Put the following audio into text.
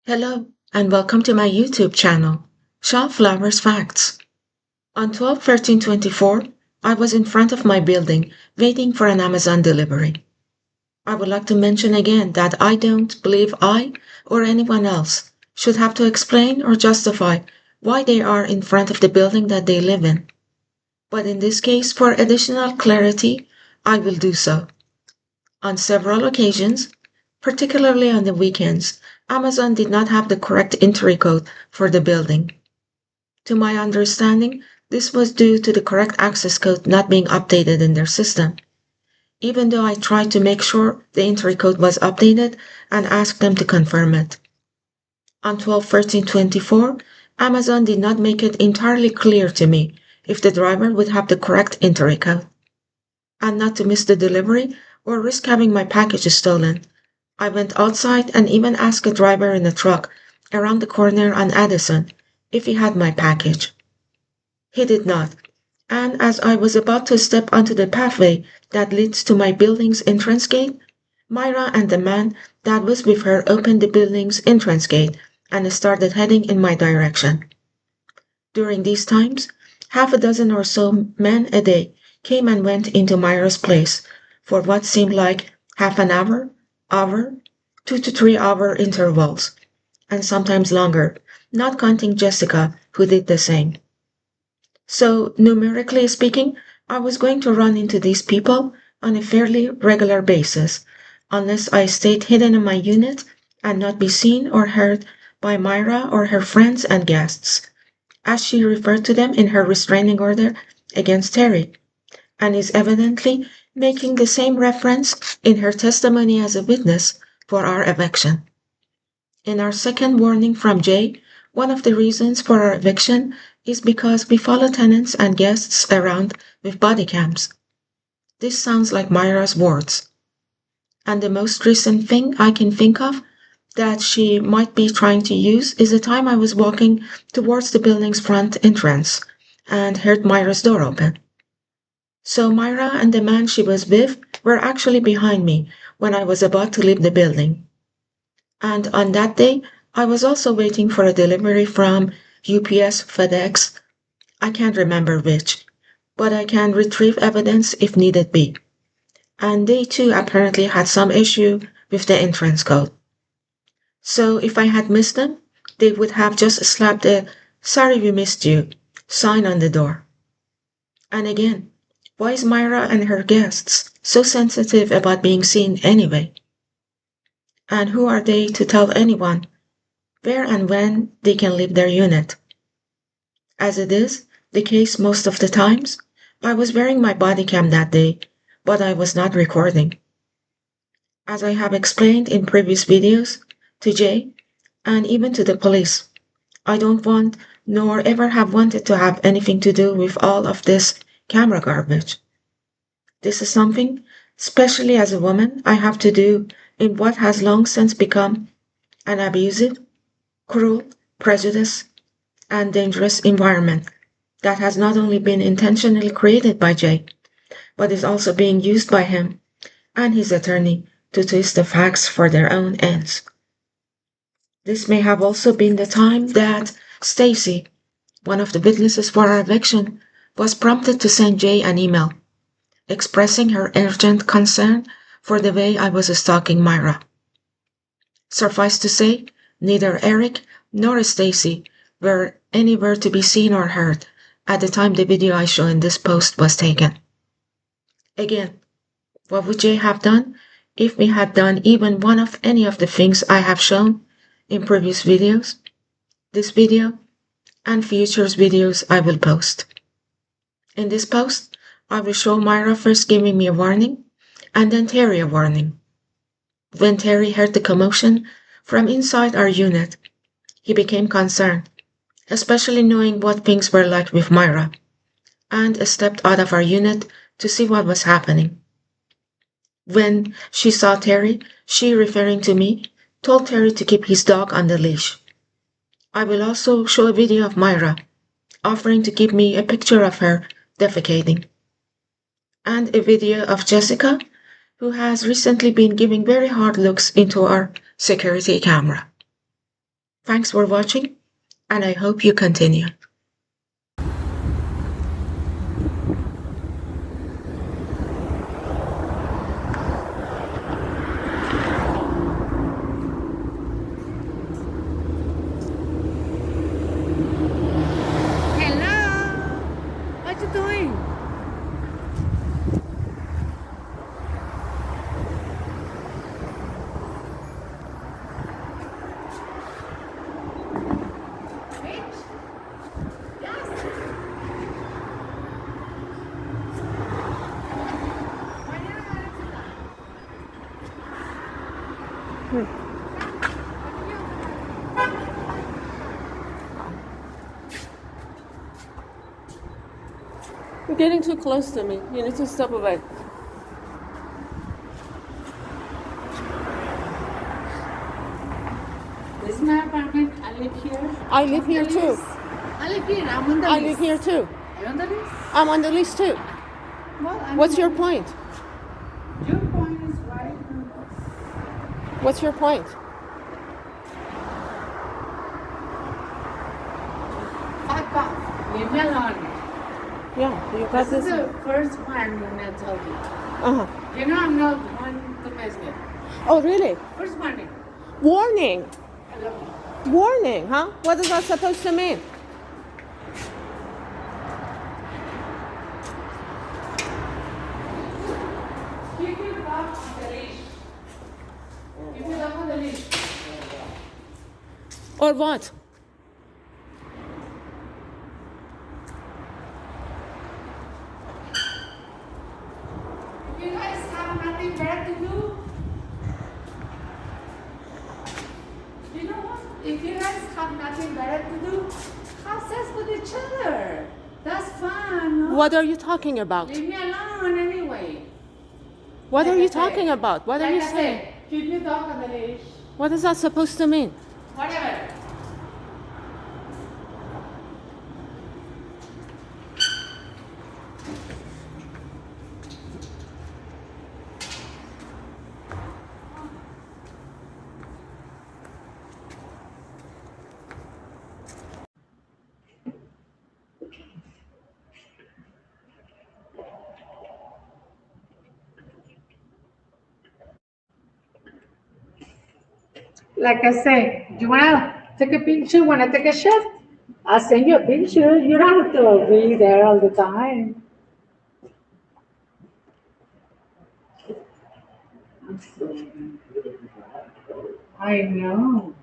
Hello, and welcome to my YouTube channel, Flowers Facts. On 12/13/24, I was in front of my building waiting for an Amazon delivery. I would like to mention again that I don't believe I or anyone else should have to explain or justify why they are in front of the building that they live in. But in this case, for additional clarity, I will do so. On several occasions, particularly on the weekends, Amazon did not have the correct entry code for the building. To my understanding, this was due to the correct access code not being updated in their system. Even though I tried to make sure the entry code was updated and asked them to confirm it. On 12/13/24, Amazon did not make it entirely clear to me if the driver would have the correct entry code. And not to miss the delivery or risk having my package stolen, I went outside and even asked a driver in a truck around the corner on Addison if he had my package. He did not, and as I was about to step onto the pathway that leads to my building's entrance gate, Mayra and the man that was with her opened the building's entrance gate and started heading in my direction. During these times, half a dozen or so men a day came and went into Mayra's place for what seemed like half an hour, 2 to 3 hour intervals, and sometimes longer, not counting Jessica, who did the same. So, numerically speaking, I was going to run into these people on a fairly regular basis, unless I stayed hidden in my unit and not be seen or heard by Mayra or her friends and guests, as she referred to them in her restraining order against Terry, and is evidently making the same reference in her testimony as a witness for our eviction. In our second warning from Jay, one of the reasons for our eviction is because we follow tenants and guests around with body cams. This sounds like Mayra's words. And the most recent thing I can think of that she might be trying to use is the time I was walking towards the building's front entrance and heard Mayra's door open. So Mayra and the man she was with were actually behind me when I was about to leave the building. And on that day, I was also waiting for a delivery from UPS, FedEx, I can't remember which, but I can retrieve evidence if needed be. And they too apparently had some issue with the entrance code. So if I had missed them, they would have just slapped a "Sorry we missed you" sign on the door. And again, why is Mayra and her guests so sensitive about being seen anyway? And who are they to tell anyone where and when they can leave their unit? As it is the case most of the times, I was wearing my body cam that day, but I was not recording. As I have explained in previous videos, to Jay, and even to the police, I don't want nor ever have wanted to have anything to do with all of this camera garbage. This is something, especially as a woman, I have to do in what has long since become an abusive, cruel, prejudiced, and dangerous environment that has not only been intentionally created by Jay, but is also being used by him and his attorney to twist the facts for their own ends. This may have also been the time that Stacy, one of the witnesses for our eviction, was prompted to send Jay an email expressing her urgent concern for the way I was stalking Mayra. Suffice to say, neither Eric nor Stacy were anywhere to be seen or heard at the time the video I show in this post was taken. Again, what would Jay have done if we had done even one of any of the things I have shown in previous videos, this video, and future videos I will post? In this post, I will show Mayra first giving me a warning, and then Terry a warning. When Terry heard the commotion from inside our unit, he became concerned, especially knowing what things were like with Mayra, and stepped out of our unit to see what was happening. When she saw Terry, she, referring to me, told Terry to keep his dog on the leash. I will also show a video of Mayra offering to give me a picture of her defecating, and a video of Jessica, who has recently been giving very hard looks into our security camera. Thanks for watching, and I hope you continue. Hello. What you doing? Bitch? Yes. You're getting too close to me. You need to step away. This is my apartment. I live here. I live here too. I live here. I'm on the I list. live here too. Are you on the list? I'm on the list too. Well, What's your point? Your point is right. What's your point? Fuck off. Leave me alone. Yeah, you got This is this. the first one when I told you. Uh-huh. You know I'm not one to mess with. Oh, really? First morning. Warning. I love you. Warning, huh? What is that supposed to mean? Keep your dog on the leash. Keep your dog on the leash. Or what? If you guys have nothing better to do, you know what? If you guys have nothing better to do, have sex with each other. That's fun. No? What are you talking about? Leave me alone anyway. What Like are I you said. talking about? What are Like you I saying? said, keep your dog on the leash. What is that supposed to mean? Whatever. Like I say, you wanna take a picture? Wanna take a shot? I'll send you a picture. You don't have to be there all the time. I know.